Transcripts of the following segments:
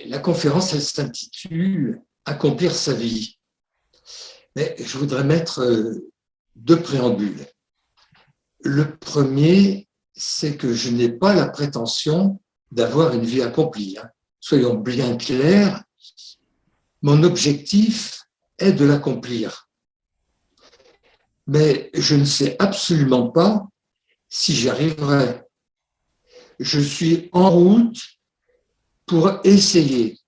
La conférence, elle s'intitule « Accomplir sa vie ». Mais je voudrais mettre deux préambules. Le premier, c'est que je n'ai pas la prétention d'avoir une vie accomplie. Soyons bien clairs, mon objectif est de l'accomplir. Mais je ne sais absolument pas si j'y arriverai. Je suis en route pour essayer.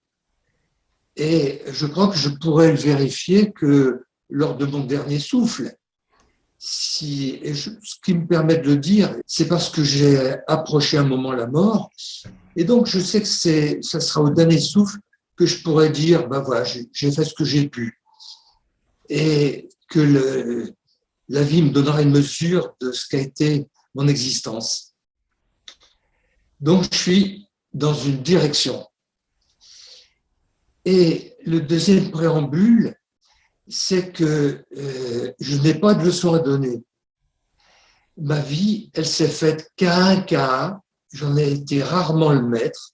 Et je crois que je pourrais le vérifier que lors de mon dernier souffle. Ce qui me permet de le dire, c'est parce que j'ai approché un moment la mort. Et donc, je sais que ça sera au dernier souffle que je pourrais dire, ben voilà, j'ai fait ce que j'ai pu. Et que la vie me donnera une mesure de ce qu'a été mon existence. Donc, je suis dans une direction. Et le deuxième préambule, c'est que je n'ai pas de leçon à donner. Ma vie, elle s'est faite cas un cas, j'en ai été rarement le maître.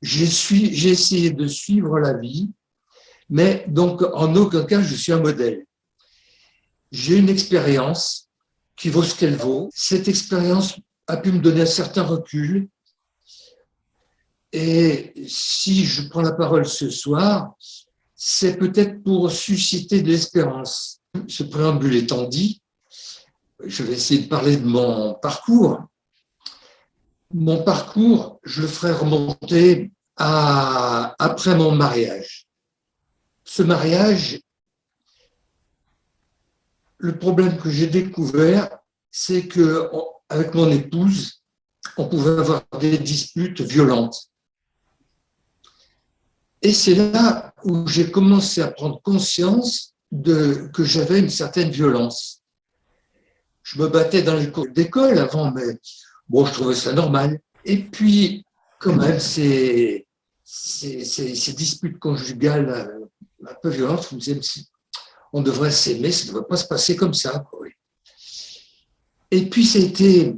J'ai essayé de suivre la vie, mais donc en aucun cas je suis un modèle. J'ai une expérience qui vaut ce qu'elle vaut. Cette expérience a pu me donner un certain recul. Et si je prends la parole ce soir, c'est peut-être pour susciter de l'espérance. Ce préambule étant dit, je vais essayer de parler de mon parcours. Mon parcours, je le ferai remonter après mon mariage. Ce mariage, le problème que j'ai découvert, c'est qu'avec mon épouse, on pouvait avoir des disputes violentes. Et c'est là où j'ai commencé à prendre conscience que j'avais une certaine violence. Je me battais dans les cours d'école avant, mais bon, je trouvais ça normal. Et puis, quand même, ces disputes conjugales un peu violentes, je me disais, on devrait s'aimer, ça ne devrait pas se passer comme ça. Et puis, ça a été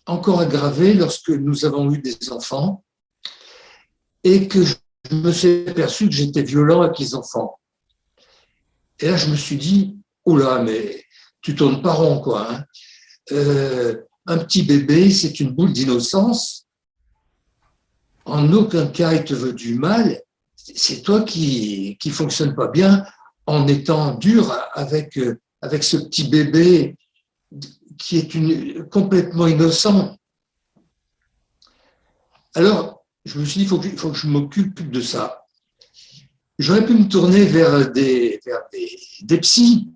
encore aggravé lorsque nous avons eu des enfants et que je me suis aperçu que j'étais violent avec les enfants. Et là, je me suis dit, oh là, mais tu tournes pas rond, quoi. Un petit bébé, c'est une boule d'innocence. En aucun cas, il te veut du mal. C'est toi qui fonctionne pas bien en étant dur avec ce petit bébé qui est complètement innocent. Alors, je me suis dit, il faut que je m'occupe de ça. J'aurais pu me tourner vers des psys,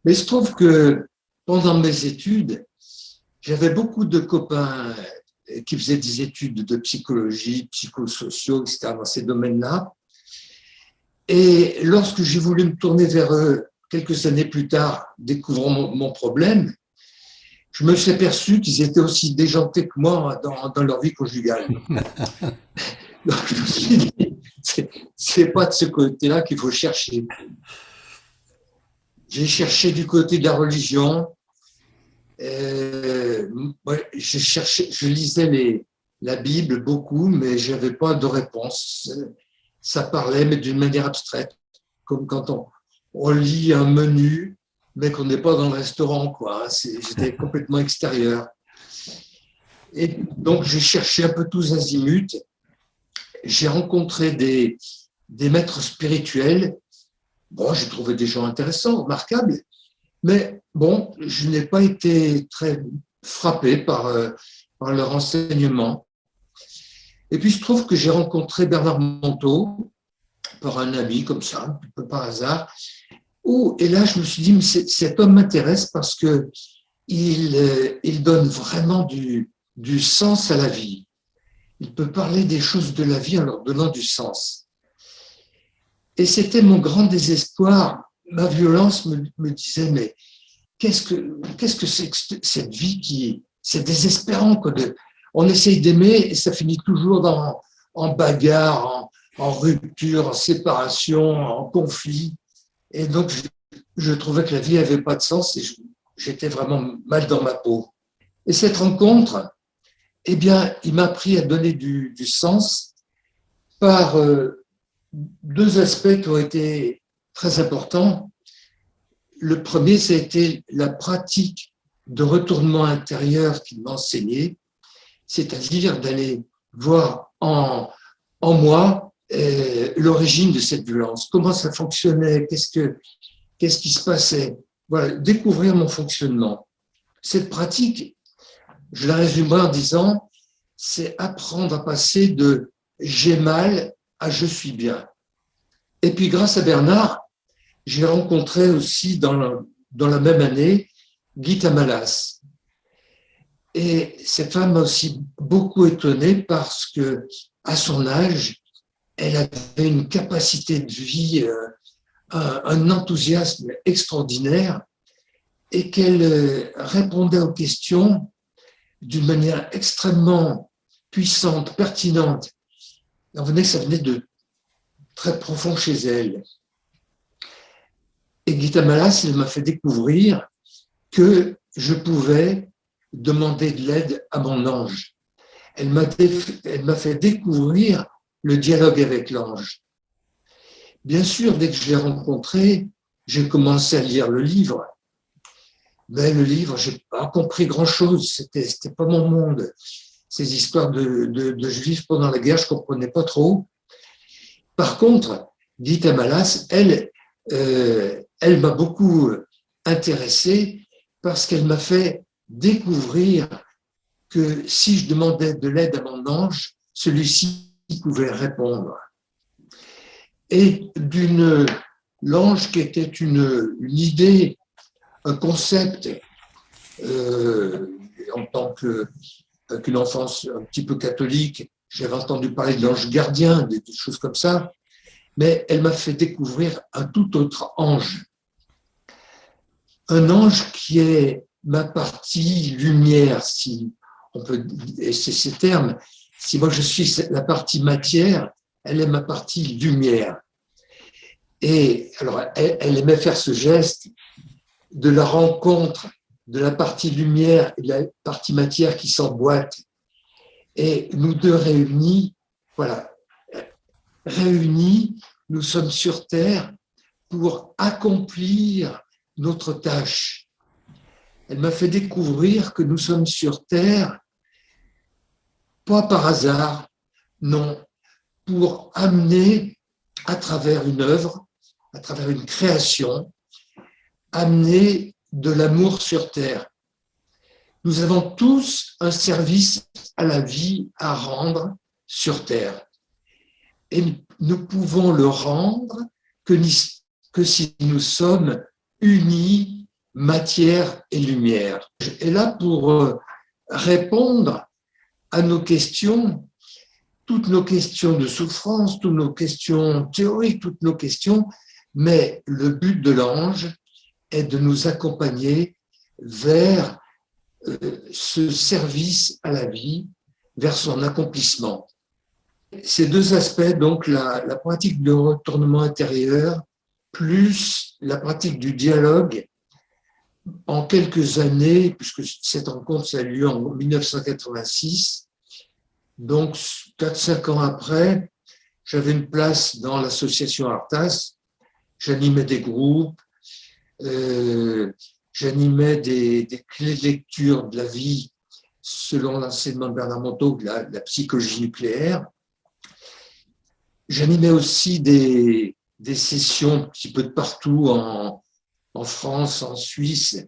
mais il se trouve que pendant mes études, j'avais beaucoup de copains qui faisaient des études de psychologie, psychosociaux, etc., dans ces domaines-là. Et lorsque j'ai voulu me tourner vers eux quelques années plus tard, découvrant mon problème, je me suis aperçu qu'ils étaient aussi déjantés que moi dans leur vie conjugale. Donc, je me suis dit, c'est pas de ce côté-là qu'il faut chercher. J'ai cherché du côté de la religion. Je lisais la Bible beaucoup, mais je n'avais pas de réponse. Ça parlait, mais d'une manière abstraite, comme quand on lit un menu, mais qu'on n'est pas dans le restaurant, quoi. J'étais complètement extérieur. Et donc, j'ai cherché un peu tous azimuts. J'ai rencontré des maîtres spirituels. Bon, j'ai trouvé des gens intéressants, remarquables, mais bon, je n'ai pas été très frappé par leur enseignement. Et puis, il se trouve que j'ai rencontré Bernard Monteau par un ami, comme ça, un peu par hasard. Et là, je me suis dit, mais cet homme m'intéresse parce qu'il donne vraiment du sens à la vie. Il peut parler des choses de la vie en leur donnant du sens. Et c'était mon grand désespoir. Ma violence me disait, mais qu'est-ce que c'est que cette vie c'est désespérant, quoi. On essaye d'aimer et ça finit toujours en bagarre, en rupture, en séparation, en conflit. Et donc, je trouvais que la vie n'avait pas de sens et j'étais vraiment mal dans ma peau. Et cette rencontre, eh bien, il m'a appris à donner du sens par deux aspects qui ont été très importants. Le premier, c'était la pratique de retournement intérieur qu'il m'enseignait, c'est-à-dire d'aller voir en moi l'origine de cette violence, comment ça fonctionnait, qu'est-ce qui se passait. Voilà, découvrir mon fonctionnement. Cette pratique, je la résumerai en disant, c'est apprendre à passer de j'ai mal à je suis bien. Et puis, grâce à Bernard, j'ai rencontré aussi dans la même année Gita Malas. Et cette femme m'a aussi beaucoup étonné parce que, à son âge, elle avait une capacité de vie, un enthousiasme extraordinaire et qu'elle répondait aux questions d'une manière extrêmement puissante, pertinente. Ça venait de très profond chez elle. Et Gita Malas, elle m'a fait découvrir que je pouvais demander de l'aide à mon ange. Elle m'a fait découvrir le dialogue avec l'ange. Bien sûr, dès que je l'ai rencontré, j'ai commencé à lire le livre. Mais le livre, je n'ai pas compris grand-chose. C'était pas mon monde. Ces histoires de juifs pendant la guerre, je ne comprenais pas trop. Par contre, Gita Malas, elle m'a beaucoup intéressé parce qu'elle m'a fait découvrir que si je demandais de l'aide à mon ange, celui-ci pouvait répondre. Et l'ange qui était une idée, un concept, en tant qu'une enfance un petit peu catholique, j'avais entendu parler de l'ange gardien, des choses comme ça, mais elle m'a fait découvrir un tout autre ange. Un ange qui est ma partie lumière, si on peut, et c'est ces termes, si moi je suis la partie matière, elle est ma partie lumière. Et alors, elle aimait faire ce geste de la rencontre de la partie lumière et de la partie matière qui s'emboîtent. Et nous deux réunis, voilà, réunis, nous sommes sur Terre pour accomplir notre tâche. Elle m'a fait découvrir que nous sommes sur Terre, pas par hasard, non, pour amener à travers une œuvre, à travers une création, amener de l'amour sur Terre. Nous avons tous un service à la vie à rendre sur Terre. Et nous pouvons le rendre que si nous sommes unis, matière et lumière. Et là, pour répondre à nos questions, toutes nos questions de souffrance, toutes nos questions théoriques, toutes nos questions, mais le but de l'ange est de nous accompagner vers ce service à la vie, vers son accomplissement. Ces deux aspects, donc la pratique de retournement intérieur, plus la pratique du dialogue, en quelques années, puisque cette rencontre ça a eu lieu en 1986, donc 4-5 ans après, j'avais une place dans l'association Artas, j'animais des groupes, j'animais des clés de lecture de la vie selon l'enseignement de Bernard Montaut, de la psychologie nucléaire. J'animais aussi des sessions un petit peu de partout en France, en Suisse,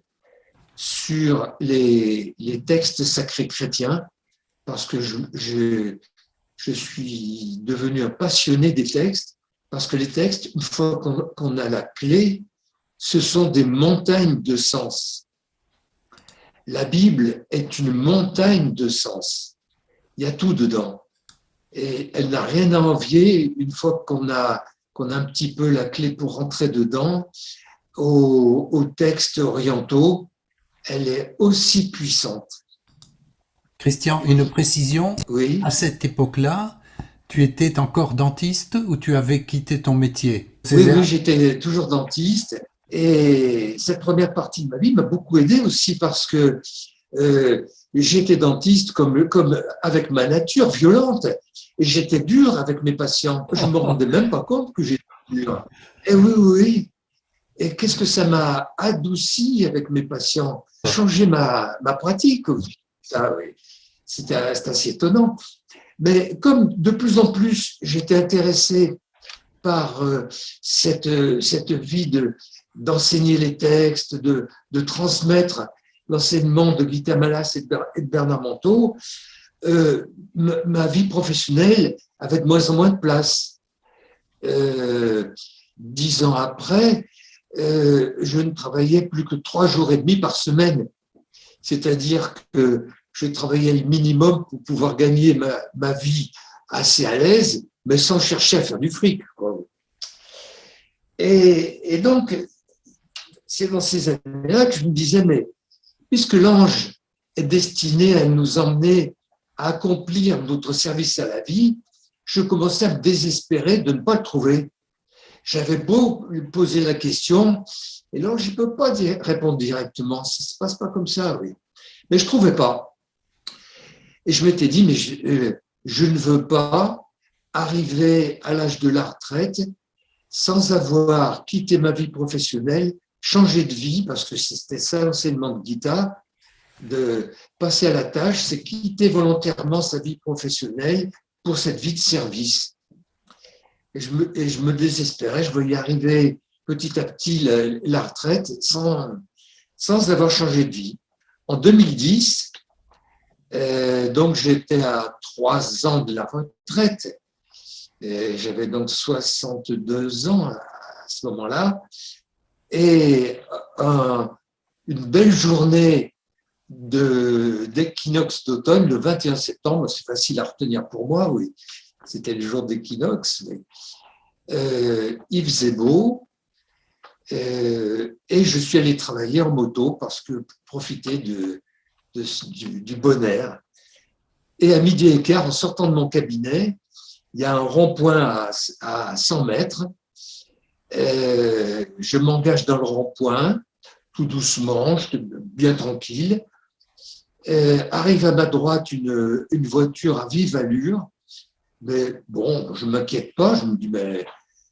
sur les textes sacrés chrétiens, parce que je suis devenu un passionné des textes, parce que les textes, une fois qu'on a la clé, ce sont des montagnes de sens. La Bible est une montagne de sens. Il y a tout dedans. Et elle n'a rien à envier une fois qu'on a un petit peu la clé pour rentrer dedans, aux textes orientaux. Elle est aussi puissante. Christian, une précision. Oui. À cette époque-là, tu étais encore dentiste ou tu avais quitté ton métier? Oui, j'étais toujours dentiste. Et cette première partie de ma vie m'a beaucoup aidé aussi parce que j'étais dentiste comme avec ma nature violente. Et j'étais dur avec mes patients. Je ne me rendais même pas compte que j'étais dur. Et oui, oui, oui. Et qu'est-ce que ça m'a adouci avec mes patients, changé ma pratique aussi. Ça, oui. C'est assez étonnant. Mais comme de plus en plus j'étais intéressé par cette vie d'enseigner les textes, de transmettre l'enseignement de Guy Tamalas et de Bernard Monteau, ma vie professionnelle avait de moins en moins de place. 10 ans après, je ne travaillais plus que 3 jours et demi par semaine. C'est-à-dire que je travaillais le minimum pour pouvoir gagner ma vie assez à l'aise, mais sans chercher à faire du fric, quoi. Et donc, c'est dans ces années-là que je me disais, mais puisque l'ange est destiné à nous emmener à accomplir notre service à la vie, je commençais à me désespérer de ne pas le trouver. J'avais beau lui poser la question, et l'ange ne peut pas répondre directement, ça ne se passe pas comme ça, oui. Mais je ne trouvais pas. Et je m'étais dit, mais je ne veux pas arriver à l'âge de la retraite sans avoir quitté ma vie professionnelle, changé de vie, parce que c'était ça l'enseignement de Gita, de passer à la tâche, c'est quitter volontairement sa vie professionnelle pour cette vie de service. Et je me désespérais, je voyais arriver petit à petit la retraite sans avoir changé de vie. En 2010, donc j'étais à 3 ans de la retraite. J'avais donc 62 ans à ce moment-là. Et une belle journée d'équinoxe d'automne, le 21 septembre, c'est facile à retenir pour moi, oui. C'était le jour d'équinoxe. Il faisait beau. Et je suis allé travailler en moto parce que pour profiter du bon air. Et à 12h15, en sortant de mon cabinet, il y a un rond-point à 100 mètres. Je m'engage dans le rond-point, tout doucement, bien tranquille. Arrive à ma droite une voiture à vive allure. Mais bon, je ne m'inquiète pas, je me dis, mais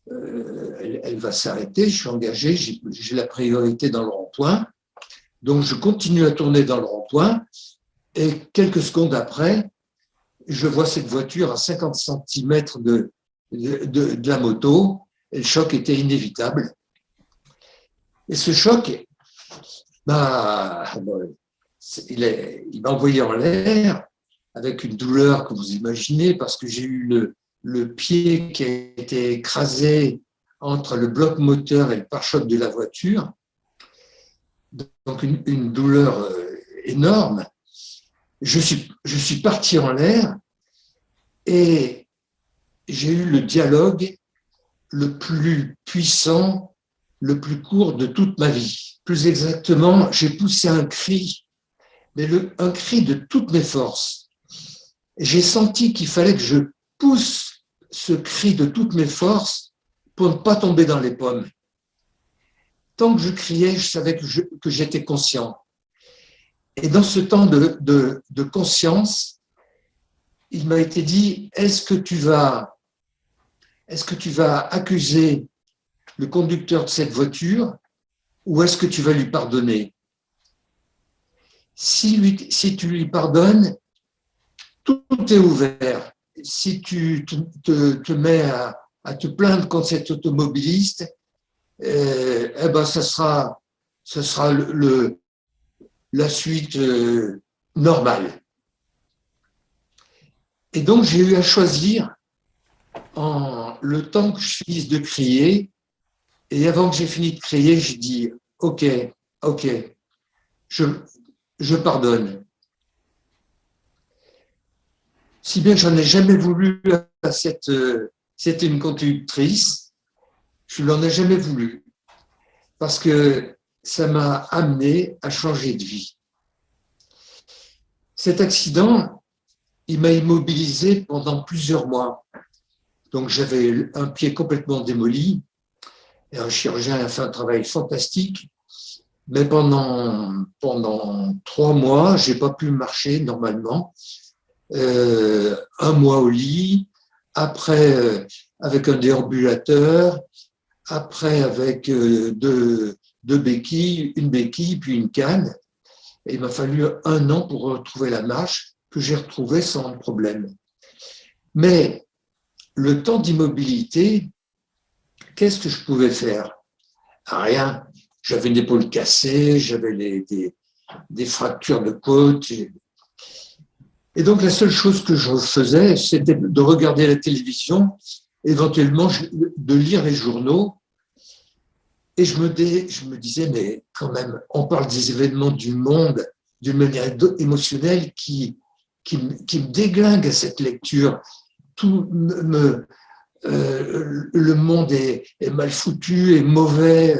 elle va s'arrêter, je suis engagé, j'ai la priorité dans le rond-point. Donc, je continue à tourner dans le rond-point et quelques secondes après, je vois cette voiture à 50 cm de la moto et le choc était inévitable. Et ce choc, il m'a envoyé en l'air avec une douleur que vous imaginez parce que j'ai eu le pied qui a été écrasé entre le bloc moteur et le pare-choc de la voiture. Donc, une douleur énorme. Je suis parti en l'air et j'ai eu le dialogue le plus puissant, le plus court de toute ma vie. Plus exactement, j'ai poussé un cri, mais un cri de toutes mes forces. J'ai senti qu'il fallait que je pousse ce cri de toutes mes forces pour ne pas tomber dans les pommes. Tant que je criais, je savais que j'étais conscient. Et dans ce temps de conscience, il m'a été dit, est-ce que tu vas accuser le conducteur de cette voiture ou est-ce que tu vas lui pardonner? Si tu lui pardonnes, tout est ouvert. Si tu te mets à te plaindre contre cet automobiliste, eh ben ça sera la suite normale. Et donc, j'ai eu à choisir le temps que je finisse de crier. Et avant que j'ai fini de crier, j'ai dit « Ok, je pardonne ». Si bien que j'en ai jamais voulu à c'était une conductrice, je ne l'en ai jamais voulu. Parce que ça m'a amené à changer de vie. Cet accident, il m'a immobilisé pendant plusieurs mois. Donc, j'avais un pied complètement démoli et un chirurgien a fait un travail fantastique. Mais pendant 3 mois, je n'ai pas pu marcher normalement. 1 mois au lit, après avec un déambulateur, après avec deux béquilles, une béquille puis une canne. Et il m'a fallu 1 an pour retrouver la marche que j'ai retrouvée sans problème. Mais le temps d'immobilité, qu'est-ce que je pouvais faire? Rien. J'avais une épaule cassée, j'avais des fractures de côte. Et donc, la seule chose que je faisais, c'était de regarder la télévision, éventuellement de lire les journaux. Et je me disais, mais quand même, on parle des événements du monde d'une manière émotionnelle qui me déglingue à cette lecture. Le monde est mal foutu, est mauvais.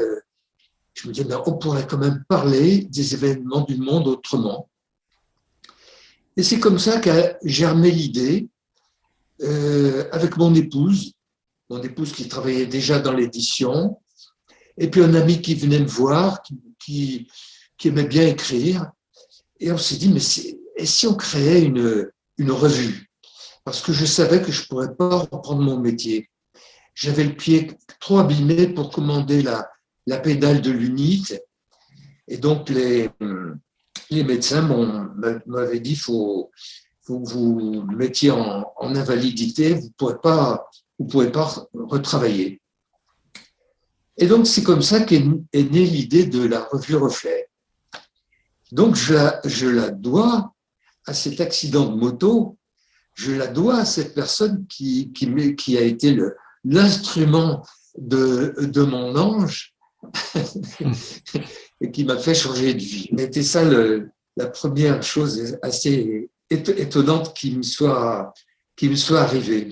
Je me disais, mais on pourrait quand même parler des événements du monde autrement. Et c'est comme ça qu'a germé l'idée avec mon épouse qui travaillait déjà dans l'édition, et puis un ami qui venait me voir, qui aimait bien écrire. Et on s'est dit, mais et si on créait une revue? Parce que je savais que je ne pourrais pas reprendre mon métier. J'avais le pied trop abîmé pour commander la pédale de l'unité. Et donc, les médecins m'avaient dit, il faut que vous mettiez en invalidité, vous ne pouvez pas retravailler. Et donc, c'est comme ça qu'est née l'idée de la revue Reflet. Donc, je la dois à cet accident de moto, je la dois à cette personne qui a été l'instrument de mon ange et qui m'a fait changer de vie. C'était ça la première chose assez étonnante qui me soit arrivée.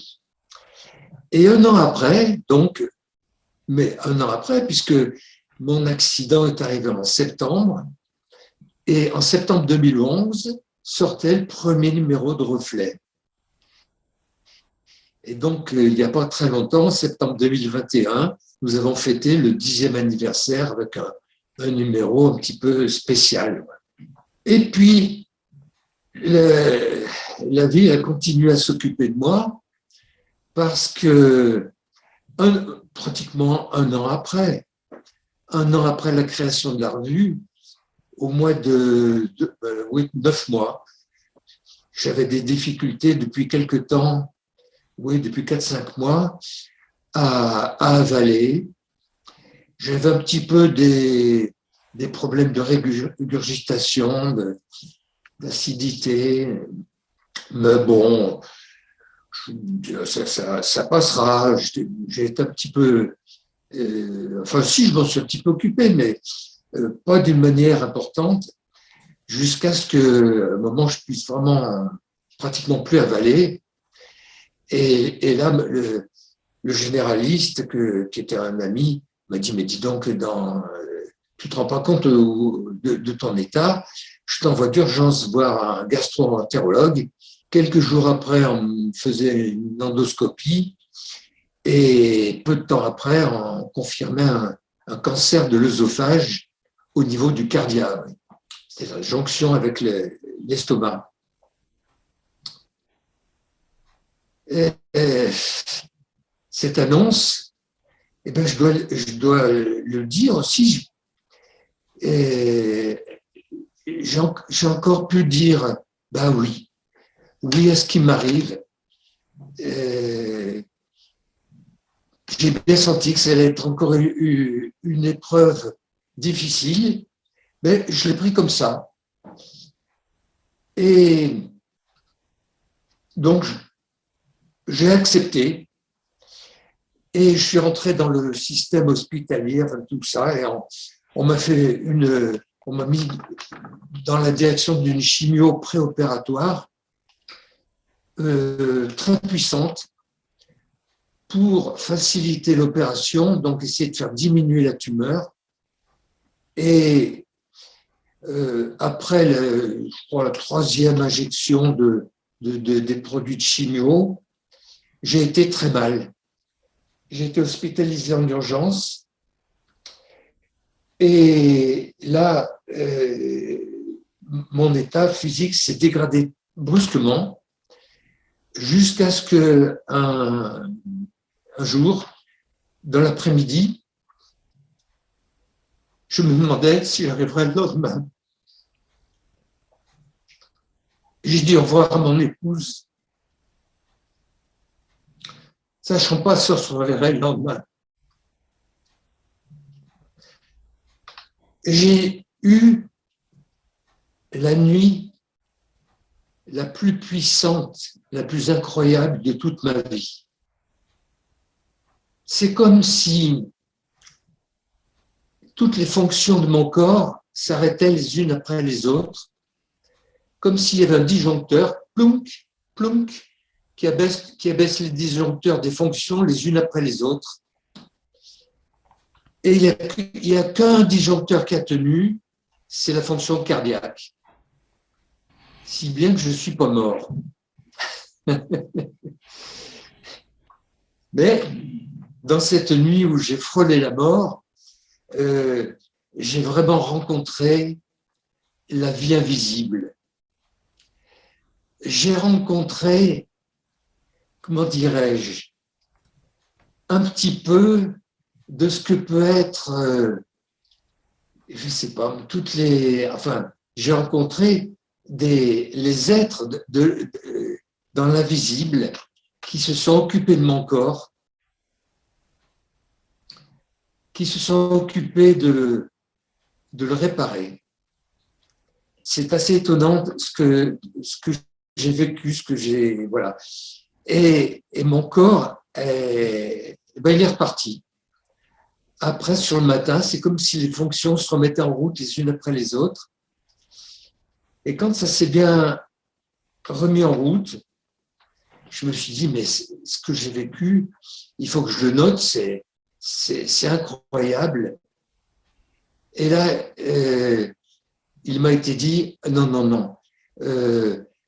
Et 1 an après, puisque mon accident est arrivé en septembre, et en septembre 2011 sortait le premier numéro de Reflet. Et donc, il n'y a pas très longtemps, en septembre 2021, nous avons fêté le 10e anniversaire avec un numéro un petit peu spécial. Et puis, la vie a continué à s'occuper de moi parce que pratiquement 1 an après la création de la revue, au mois de 9 mois, j'avais des difficultés depuis quelque temps, depuis 4-5 mois, à avaler. J'avais un petit peu des problèmes de régurgitation, d'acidité, mais bon, ça passera. J'ai été un petit peu, si, je m'en suis un petit peu occupé, mais pas d'une manière importante, jusqu'à ce qu'à un moment, je puisse vraiment pratiquement plus avaler. Et là, le généraliste, qui était un ami, m'a dit, mais dis donc, tu ne te rends pas compte de ton état, je t'envoie d'urgence voir un gastro-entérologue. Quelques jours après, on me faisait une endoscopie et peu de temps après, on confirmait un cancer de l'œsophage au niveau du cardia. C'est la jonction avec l'estomac. Et cette annonce, je dois le dire aussi, j'ai encore pu dire, oui à ce qui m'arrive. J'ai bien senti que ça allait être encore une épreuve difficile, mais je l'ai pris comme ça. Et donc, j'ai accepté et je suis rentré dans le système hospitalier, tout ça, et on m'a mis dans la direction d'une chimio préopératoire très puissante pour faciliter l'opération, donc essayer de faire diminuer la tumeur. Et après, je crois, la 3e injection des produits de chimio, j'ai été très mal. J'ai été hospitalisé en urgence. Et là, mon état physique s'est dégradé brusquement. jusqu'à ce que un jour, dans l'après-midi, je me demandais si j'arriverais le lendemain. J'ai dit au revoir à mon épouse, sachant pas si on se reverrait le lendemain. J'ai eu la nuit la plus puissante, la plus incroyable de toute ma vie. C'est comme si toutes les fonctions de mon corps s'arrêtaient les unes après les autres, comme s'il y avait un disjoncteur, plonk, plonk, qui abaisse les disjoncteurs des fonctions les unes après les autres. Et il n'y a qu'un disjoncteur qui a tenu, c'est la fonction cardiaque. Si bien que je ne suis pas mort. Mais dans cette nuit où j'ai frôlé la mort, j'ai vraiment rencontré la vie invisible. J'ai rencontré, comment dirais-je, un petit peu de ce que peut être, je ne sais pas, j'ai rencontré les êtres dans l'invisible qui se sont occupés de mon corps, qui se sont occupés de le réparer. C'est assez étonnant ce que j'ai vécu, voilà. Et mon corps, il est reparti. Après, sur le matin, c'est comme si les fonctions se remettaient en route les unes après les autres. Et quand ça s'est bien remis en route, je me suis dit, mais ce que j'ai vécu, il faut que je le note, c'est incroyable. Et là, il m'a été dit, non.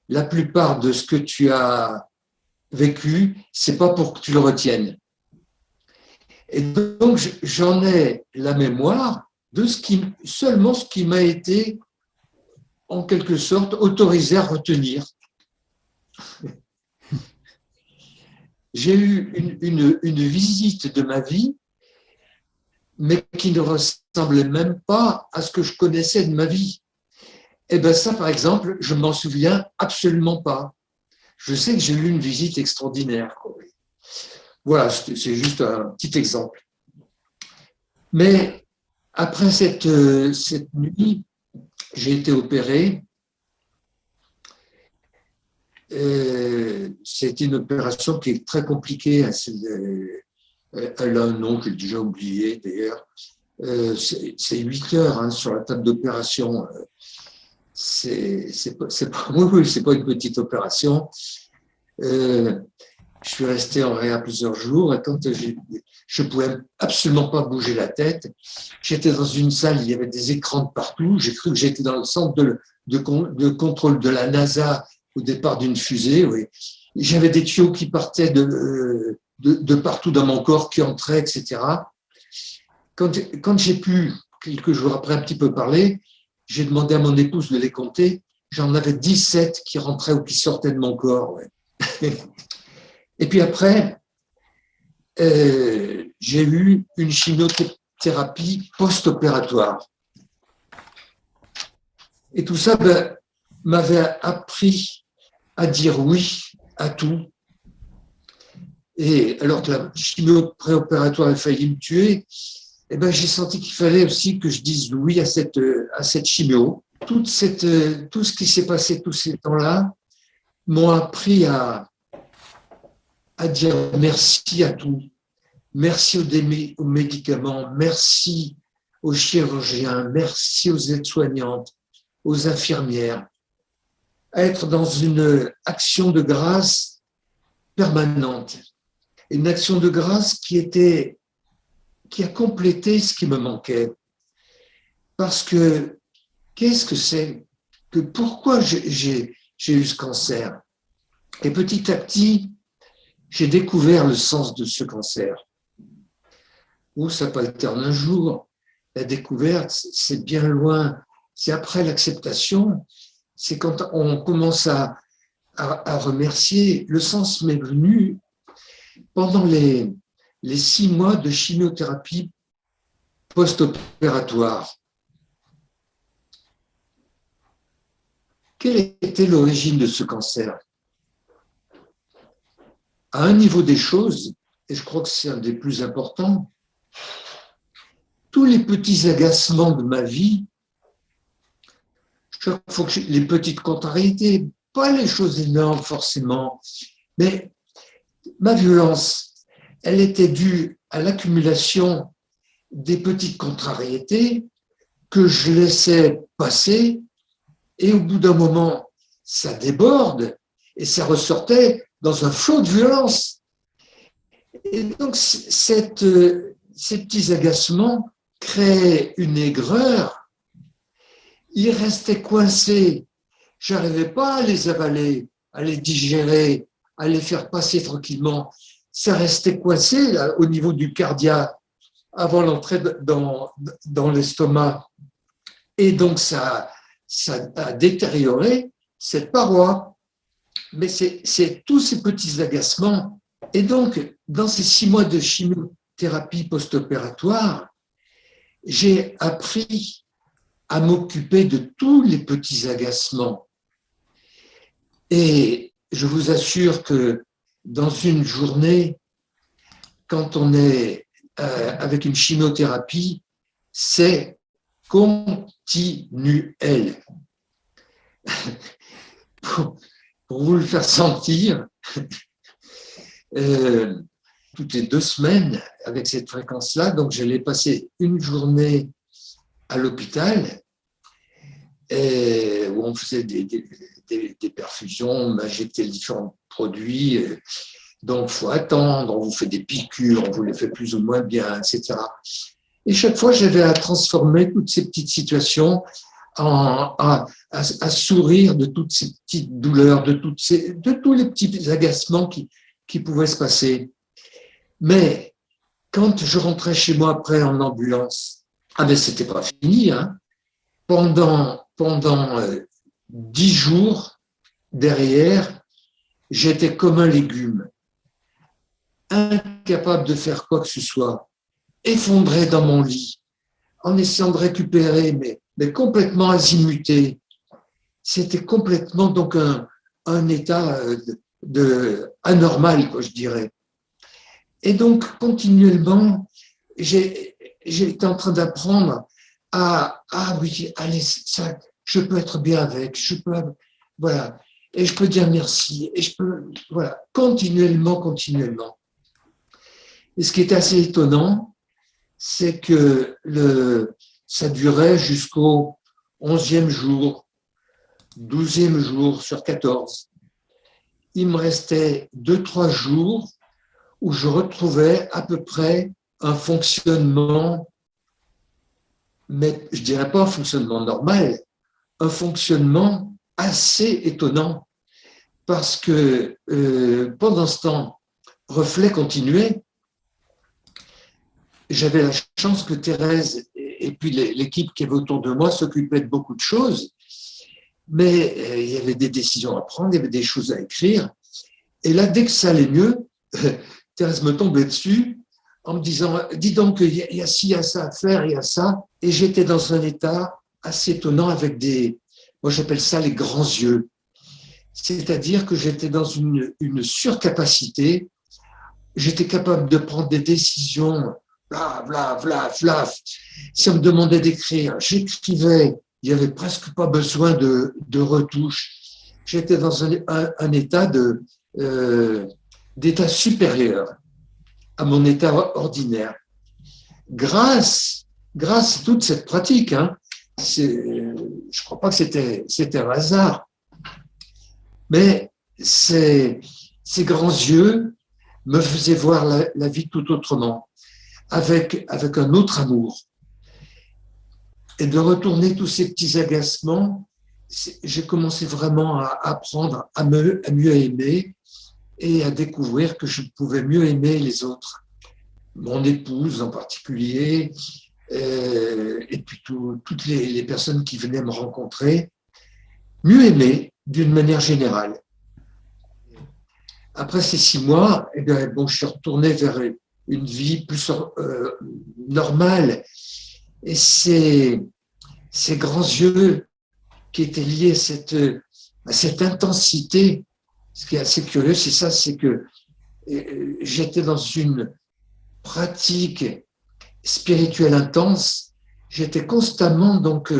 La plupart de ce que tu as vécu, c'est pas pour que tu le retiennes. Et donc, j'en ai la mémoire de seulement ce qui m'a été, en quelque sorte, autorisé à retenir. J'ai eu une visite de ma vie, mais qui ne ressemblait même pas à ce que je connaissais de ma vie. Et bien ça, par exemple, je ne m'en souviens absolument pas. Je sais que j'ai eu une visite extraordinaire. Voilà, c'est juste un petit exemple. Mais après cette nuit, j'ai été opéré. C'est une opération qui est très compliquée. Elle a un nom que j'ai déjà oublié d'ailleurs. C'est 8 heures sur la table d'opération. C'est pas une petite opération. Je suis resté en réa plusieurs jours et quand je pouvais absolument pas bouger la tête, j'étais dans une salle, il y avait des écrans de partout. J'ai cru que j'étais dans le centre de contrôle de la NASA au départ d'une fusée. Oui. J'avais des tuyaux qui partaient de partout dans mon corps, qui entraient, etc. Quand j'ai pu, quelques jours après, un petit peu parler, j'ai demandé à mon épouse de les compter. J'en avais 17 qui rentraient ou qui sortaient de mon corps. Ouais. Et puis après, j'ai eu une chimiothérapie post-opératoire. Et tout ça m'avait appris à dire oui à tout. Et alors que la chimio préopératoire a failli me tuer, j'ai senti qu'il fallait aussi que je dise oui à cette chimio. Tout ce qui s'est passé tous ces temps-là m'ont appris à dire merci à tout. Merci aux médicaments, merci aux chirurgiens, merci aux aides-soignantes, aux infirmières. À être dans une action de grâce permanente. Une action de grâce qui a complété ce qui me manquait. Parce que, qu'est-ce que c'est que pourquoi j'ai eu ce cancer? Et petit à petit, j'ai découvert le sens de ce cancer. Où ça palterne un jour, la découverte, c'est bien loin. C'est après l'acceptation, c'est quand on commence à à remercier. Le sens m'est venu pendant les 6 mois de chimiothérapie post-opératoire. Quelle était l'origine de ce cancer? À un niveau des choses, et je crois que c'est un des plus importants, tous les petits agacements de ma vie, chaque fois que les petites contrariétés, pas les choses énormes forcément, mais ma violence, elle était due à l'accumulation des petites contrariétés que je laissais passer, et au bout d'un moment, ça déborde et ça ressortait dans un flot de violence. Et donc, ces petits agacements créaient une aigreur. Ils restaient coincés. Je n'arrivais pas à les avaler, à les digérer, à les faire passer tranquillement. Ça restait coincé là, au niveau du cardiaque avant l'entrée dans l'estomac. Et donc, ça a détérioré cette paroi. Mais c'est tous ces petits agacements. Et donc, dans ces 6 mois de chimiothérapie post-opératoire, j'ai appris à m'occuper de tous les petits agacements. Et je vous assure que dans une journée, quand on est avec une chimiothérapie, c'est continuel. Pour vous le faire sentir, toutes les 2 semaines avec cette fréquence-là, donc j'allais passer une journée à l'hôpital où on faisait des perfusions, on m'injectait différents produits, donc il faut attendre, on vous fait des piqûres, on vous les fait plus ou moins bien, etc. Et chaque fois, j'avais à transformer toutes ces petites situations à sourire de toutes ces petites douleurs, de tous les petits agacements qui pouvaient se passer. Mais quand je rentrais chez moi après en ambulance, ben c'était pas fini, hein. Pendant 10 jours derrière, j'étais comme un légume, incapable de faire quoi que ce soit, effondré dans mon lit, en essayant de récupérer, mais complètement azimuté. C'était complètement donc un état anormal, quoi, je dirais. Et donc, continuellement, j'ai été en train d'apprendre oui, allez, ça, je peux être bien avec, voilà, et je peux dire merci, et je peux, voilà, continuellement. Et ce qui est assez étonnant, c'est que ça durait jusqu'au 11e jour, 12e jour sur 14. Il me restait 2-3 jours où je retrouvais à peu près un fonctionnement, mais je ne dirais pas un fonctionnement normal, un fonctionnement assez étonnant, parce que pendant ce temps, Reflet continuait. J'avais la chance que Thérèse et puis l'équipe qui avait autour de moi s'occupaient de beaucoup de choses, mais il y avait des décisions à prendre, il y avait des choses à écrire. Et là, dès que ça allait mieux, Thérèse me tombait dessus en me disant « Dis donc, il y a ci, il y a ça à faire, il y a ça ». Et j'étais dans un état assez étonnant avec moi j'appelle ça les grands yeux. C'est-à-dire que j'étais dans une surcapacité, j'étais capable de prendre des décisions, Si on me demandait d'écrire, j'écrivais, il n'y avait presque pas besoin de retouches. J'étais dans un état d'état supérieur à mon état ordinaire. Grâce à toute cette pratique, hein, je ne crois pas que c'était un hasard, mais ces grands yeux me faisaient voir la vie tout autrement, avec un autre amour. Et de retourner tous ces petits agacements, j'ai commencé vraiment à apprendre à mieux aimer et à découvrir que je pouvais mieux aimer les autres. Mon épouse en particulier, et puis toutes les personnes qui venaient me rencontrer, mieux aimer d'une manière générale. Après ces 6 mois, eh bien, bon, je suis retourné vers une vie plus normale. Et ces grands yeux qui étaient liés à cette intensité, ce qui est assez curieux, c'est ça, c'est que j'étais dans une pratique spirituelle intense. J'étais constamment donc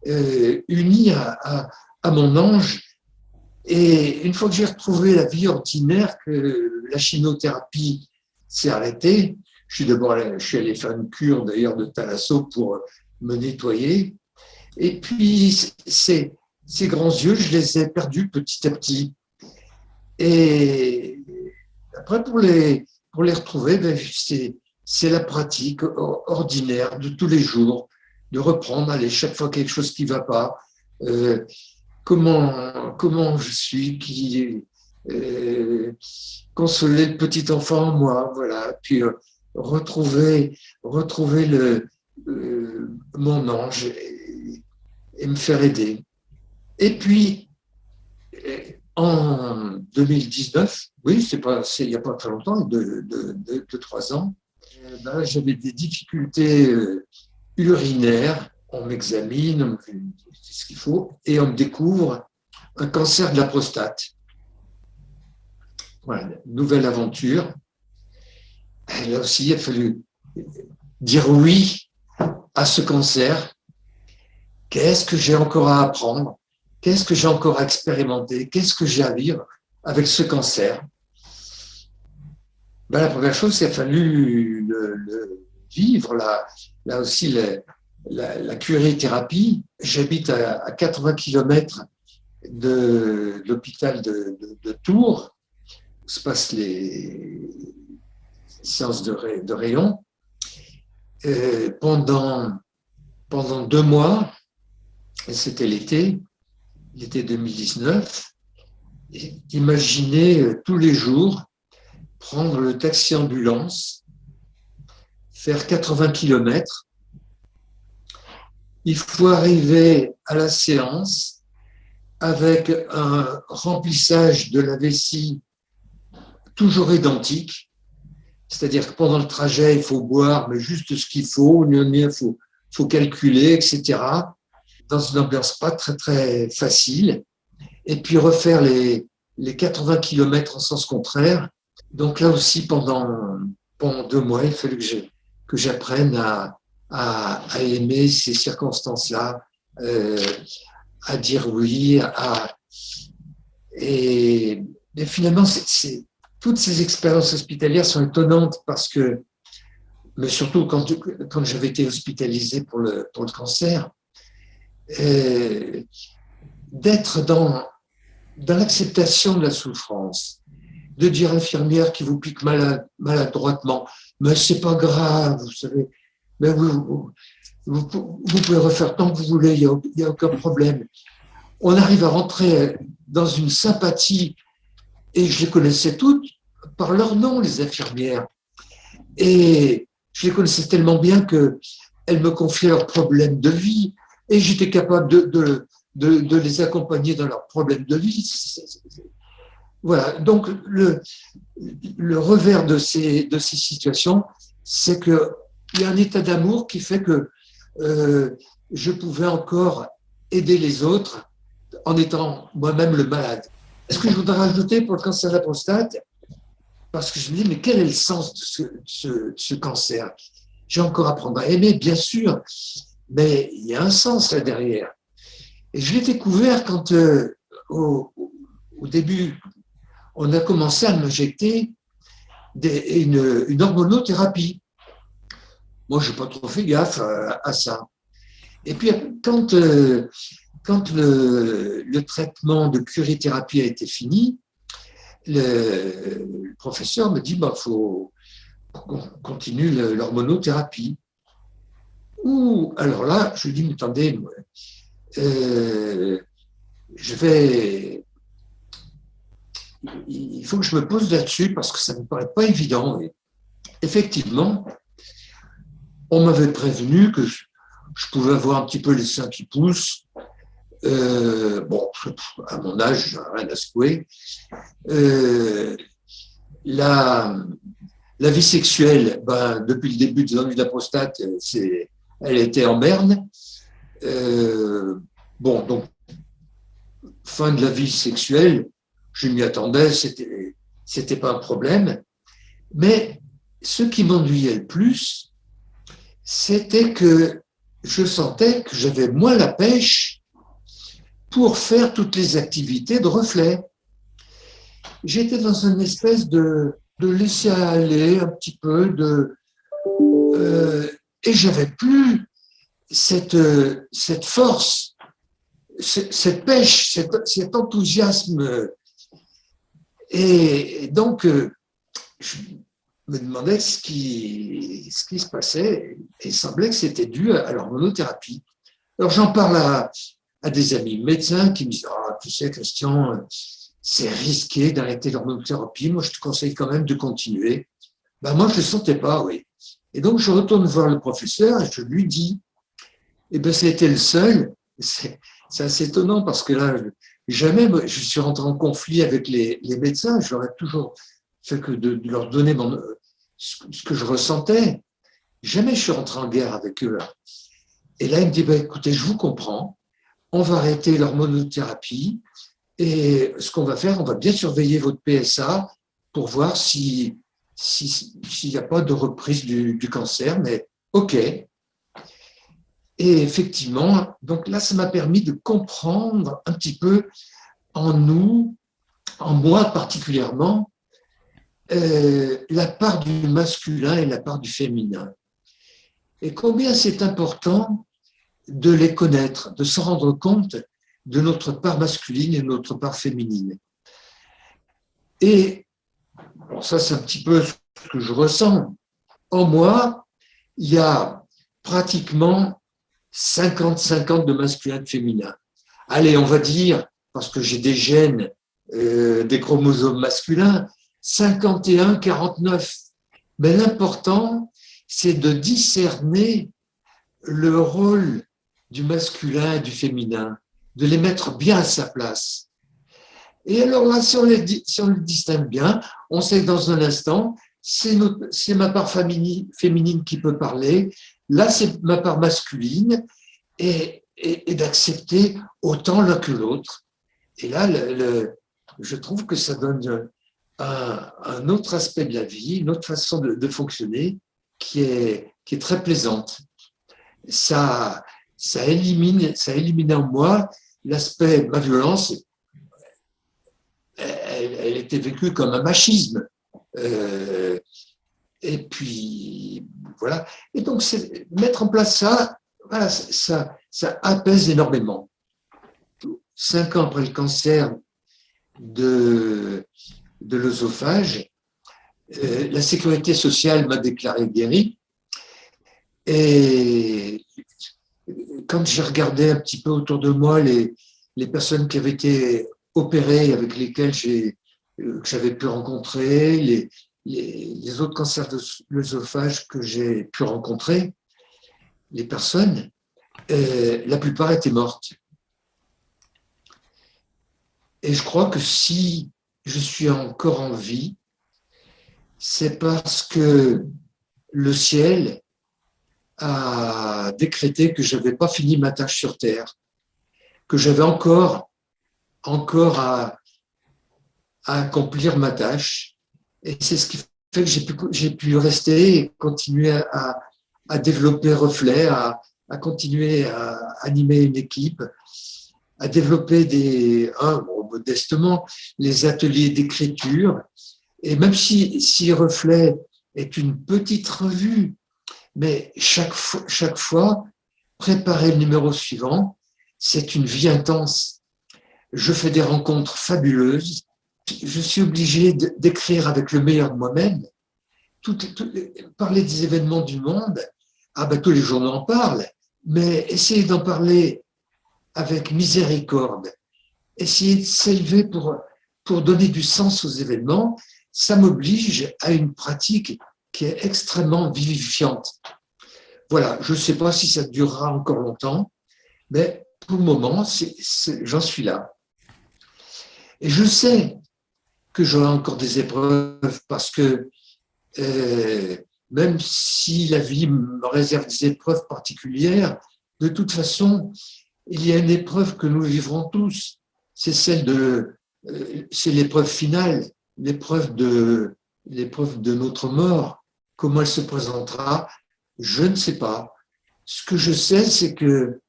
uni à mon ange. Et une fois que j'ai retrouvé la vie ordinaire, que la chimiothérapie s'est arrêtée, je suis allé faire une cure d'ailleurs de thalasso pour me nettoyer. Et puis ces grands yeux, je les ai perdus petit à petit. Et après, pour les retrouver, ben, c'est la pratique ordinaire de tous les jours, de reprendre, allez, chaque fois quelque chose qui ne va pas, euh, comment je suis, consoler le petit enfant en moi, voilà, puis retrouver mon ange et me faire aider. Et puis, en 2019, oui, il n'y a pas très longtemps, de 3 ans, ben, j'avais des difficultés urinaires. On m'examine, on me fait ce qu'il faut, et on me découvre un cancer de la prostate. Voilà, nouvelle aventure. Et là aussi, il a fallu dire oui à ce cancer. Qu'est-ce que j'ai encore à apprendre? Qu'est-ce que j'ai encore à expérimenter? Qu'est-ce que j'ai à vivre avec ce cancer? Ben, la première chose, c'est qu'il a fallu le vivre. Là aussi, la curithérapie. J'habite à 80 km de l'hôpital de Tours, où se passent les séances de rayon. Pendant 2 mois, et c'était l'été 2019, imaginez tous les jours prendre le taxi-ambulance, faire 80 km. Il faut arriver à la séance avec un remplissage de la vessie toujours identique, c'est-à-dire que pendant le trajet, il faut boire, mais juste ce qu'il faut, il faut calculer, etc., dans une ambiance pas très, très facile, et puis refaire les 80 km en sens contraire. Donc là aussi, pendant 2 mois, il fallait que j'apprenne à aimer ces circonstances-là, à dire oui, et finalement, toutes ces expériences hospitalières sont étonnantes parce que, mais surtout quand j'avais été hospitalisé pour le cancer, d'être dans l'acceptation de la souffrance, de dire à l'infirmière qui vous pique maladroitement, mais c'est pas grave, vous savez, mais vous pouvez refaire tant que vous voulez, il n'y a aucun problème. On arrive à rentrer dans une sympathie, et je les connaissais toutes par leur nom, les infirmières. Et je les connaissais tellement bien qu'elles me confiaient leurs problèmes de vie, et j'étais capable de les accompagner dans leurs problèmes de vie. Voilà. Donc, le revers de ces situations, c'est qu'il y a un état d'amour qui fait que je pouvais encore aider les autres en étant moi-même le malade. Ce que je voudrais rajouter pour le cancer de la prostate, parce que je me dis, mais quel est le sens de ce cancer? J'ai encore à apprendre à aimer, bien sûr, mais il y a un sens là derrière. Et je l'ai découvert quand, au début, on a commencé à m'injecter une hormonothérapie. Moi, je n'ai pas trop fait gaffe à ça. Et puis, quand le traitement de curithérapie a été fini, le professeur me dit, faut qu'on continue l'hormonothérapie. Alors là, je lui dis, mais attendez, il faut que je me pose là-dessus parce que ça ne me paraît pas évident. Et effectivement, on m'avait prévenu que je pouvais avoir un petit peu les seins qui poussent. Bon, à mon âge, j'ai rien à secouer. La, la vie sexuelle, ben, depuis le début des ennuis de la prostate, elle était en berne. Bon, donc, fin de la vie sexuelle, je m'y attendais, c'était pas un problème. Mais ce qui m'ennuyait le plus, c'était que je sentais que j'avais moins la pêche pour faire toutes les activités de reflet. J'étais dans une espèce de laisser aller un petit peu, et j'avais plus cette force, cette pêche, cet enthousiasme. Et donc, je me demandais ce qui se passait, et il semblait que c'était dû à l'hormonothérapie. Alors, j'en parle à des amis médecins qui me disent « Ah, tu sais, Christian, c'est risqué d'arrêter l'hormonothérapie, moi, je te conseille quand même de continuer. » Ben, moi, je ne le sentais pas, oui. Et donc, je retourne voir le professeur et je lui dis, et ben, c'était le seul. C'est assez étonnant parce que là, jamais je suis rentré en conflit avec les médecins. J'aurais toujours fait que de leur donner ce que je ressentais. Jamais je suis rentré en guerre avec eux. Et là, il me dit, ben, écoutez, je vous comprends. On va arrêter l'hormonothérapie. Et ce qu'on va faire, on va bien surveiller votre PSA pour voir s'il n'y a pas de reprise du cancer. Mais OK. Et effectivement, donc là, ça m'a permis de comprendre un petit peu en nous, en moi particulièrement, la part du masculin et la part du féminin. Et combien c'est important de les connaître, de se rendre compte de notre part masculine et de notre part féminine. Et bon, ça, c'est un petit peu ce que je ressens. En moi, il y a pratiquement 50-50 de masculin et de féminin. Allez, on va dire, parce que j'ai des gènes, des chromosomes masculins, 51-49. Mais l'important, c'est de discerner le rôle du masculin et du féminin, de les mettre bien à sa place. Et alors là, si on le distingue bien, on sait que dans un instant, c'est ma part féminine qui peut parler, là, c'est ma part masculine, et d'accepter autant l'un que l'autre. Et là, je trouve que ça donne un autre aspect de la vie, une autre façon de fonctionner qui est très plaisante. Ça élimine en moi l'aspect, ma violence, elle était vécue comme un machisme. Et puis, voilà. Et donc, mettre en place ça, voilà, ça apaise énormément. 5 ans après le cancer de l'œsophage, la sécurité sociale m'a déclaré guéri. Et quand j'ai regardé un petit peu autour de moi les personnes qui avaient été opérées, avec lesquelles j'avais pu rencontrer, les autres cancers de l'œsophage que j'ai pu rencontrer, les personnes, la plupart étaient mortes. Et je crois que si je suis encore en vie, c'est parce que le ciel a décrété que je n'avais pas fini ma tâche sur Terre, que j'avais encore à accomplir ma tâche. Et c'est ce qui fait que j'ai pu rester et continuer à développer Reflet, à continuer à animer une équipe, à développer modestement, les ateliers d'écriture. Et même si Reflet est une petite revue, mais chaque fois, préparer le numéro suivant, c'est une vie intense. Je fais des rencontres fabuleuses. Je suis obligé d'écrire avec le meilleur de moi-même. Parler des événements du monde, tous les journaux en parlent, mais essayer d'en parler avec miséricorde, essayer de s'élever pour donner du sens aux événements, ça m'oblige à une pratique qui est extrêmement vivifiante. Voilà, je ne sais pas si ça durera encore longtemps, mais pour le moment, j'en suis là. Et je sais que j'aurai encore des épreuves parce que même si la vie me réserve des épreuves particulières, de toute façon, il y a une épreuve que nous vivrons tous. C'est c'est l'épreuve finale, l'épreuve de notre mort. Comment elle se présentera, je ne sais pas. Ce que je sais, c'est que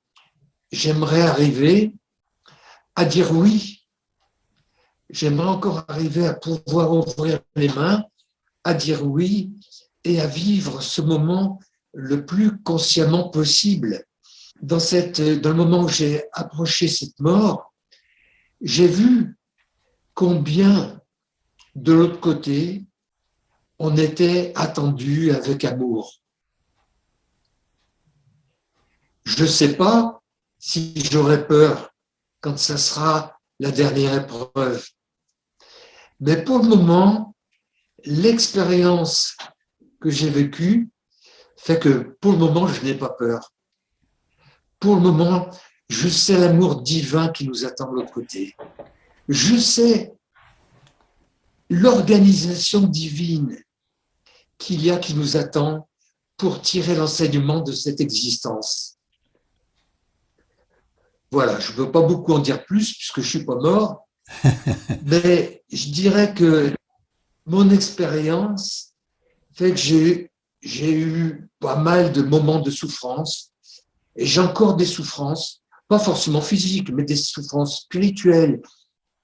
j'aimerais arriver à dire oui. J'aimerais encore arriver à pouvoir ouvrir les mains, à dire oui et à vivre ce moment le plus consciemment possible. Dans le moment où j'ai approché cette mort, j'ai vu combien de l'autre côté, on était attendu avec amour. Je ne sais pas si j'aurai peur quand ça sera la dernière épreuve. Mais pour le moment, l'expérience que j'ai vécue fait que pour le moment, je n'ai pas peur. Pour le moment, je sais l'amour divin qui nous attend de l'autre côté. Je sais l'organisation divine qu'il y a qui nous attend pour tirer l'enseignement de cette existence. Voilà, je ne peux pas beaucoup en dire plus puisque je ne suis pas mort, mais je dirais que mon expérience fait que j'ai eu pas mal de moments de souffrance et j'ai encore des souffrances, pas forcément physiques, mais des souffrances spirituelles,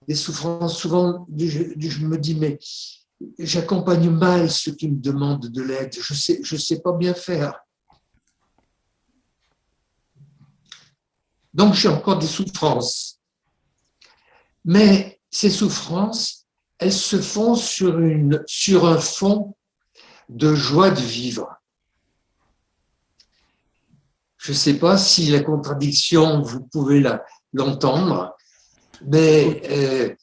des souffrances souvent, je me dis, mais j'accompagne mal ceux qui me demandent de l'aide, je sais pas bien faire. Donc j'ai encore des souffrances. Mais ces souffrances, elles se font sur un fond de joie de vivre. Je ne sais pas si la contradiction, vous pouvez l'entendre, mais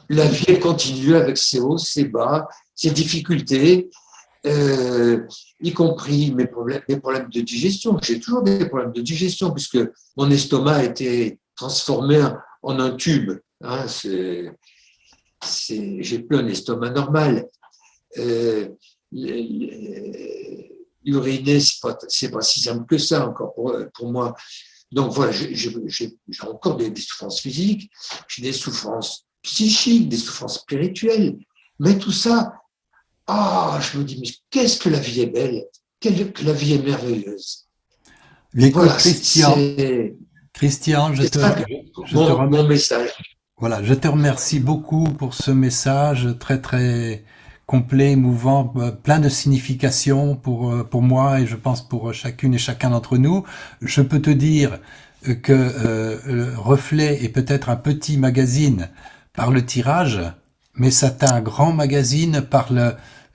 la vie elle continue avec ses hauts, ses bas, ses difficultés, y compris mes problèmes de digestion. J'ai toujours des problèmes de digestion puisque mon estomac a été transformé en un tube. Hein, j'ai plus un estomac normal. Uriner, c'est pas si simple que ça encore pour moi. Donc voilà, j'ai encore des souffrances physiques, j'ai des souffrances psychiques, des souffrances spirituelles, mais tout ça, je me dis, mais qu'est-ce que la vie est belle, que la vie est merveilleuse. Écoute, voilà, Christian, mon message. Voilà, je te remercie beaucoup pour ce message très très complet, émouvant, plein de signification pour moi et je pense pour chacune et chacun d'entre nous. Je peux te dire que Reflet est peut-être un petit magazine par le tirage, mais c'est un grand magazine par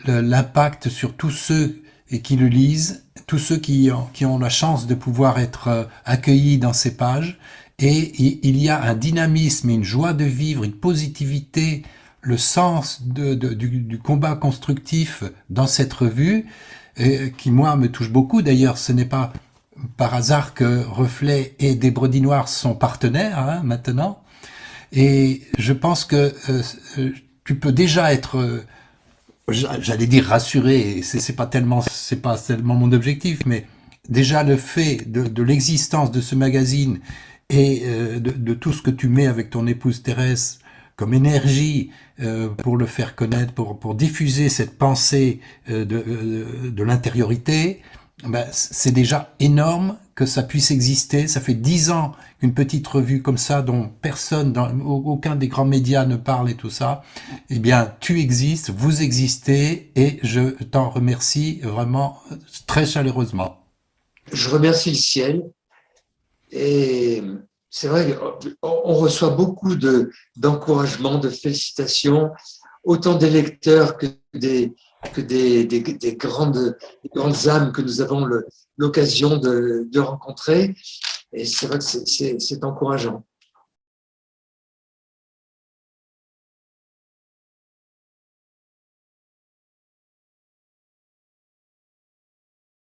l'impact sur tous ceux qui le lisent, tous ceux qui ont la chance de pouvoir être accueillis dans ces pages. Et il y a un dynamisme et une joie de vivre, une positivité, le sens du combat constructif dans cette revue, qui moi me touche beaucoup. D'ailleurs, ce n'est pas par hasard que Reflet et Des Brebis Noires sont partenaires maintenant. Et je pense que tu peux déjà être, j'allais dire rassuré. C'est pas tellement mon objectif, mais déjà le fait de l'existence de ce magazine et de tout ce que tu mets avec ton épouse Thérèse comme énergie pour le faire connaître, pour diffuser cette pensée de l'intériorité, c'est déjà énorme que ça puisse exister. Ça fait 10 ans qu'une petite revue comme ça, dont aucun des grands médias ne parle et tout ça, eh bien, tu existes, vous existez, et je t'en remercie vraiment très chaleureusement. Je remercie le ciel. Et c'est vrai qu'on reçoit beaucoup d'encouragement, de félicitations, autant des lecteurs que des grandes âmes que nous avons l'occasion de rencontrer. Et c'est vrai que c'est encourageant.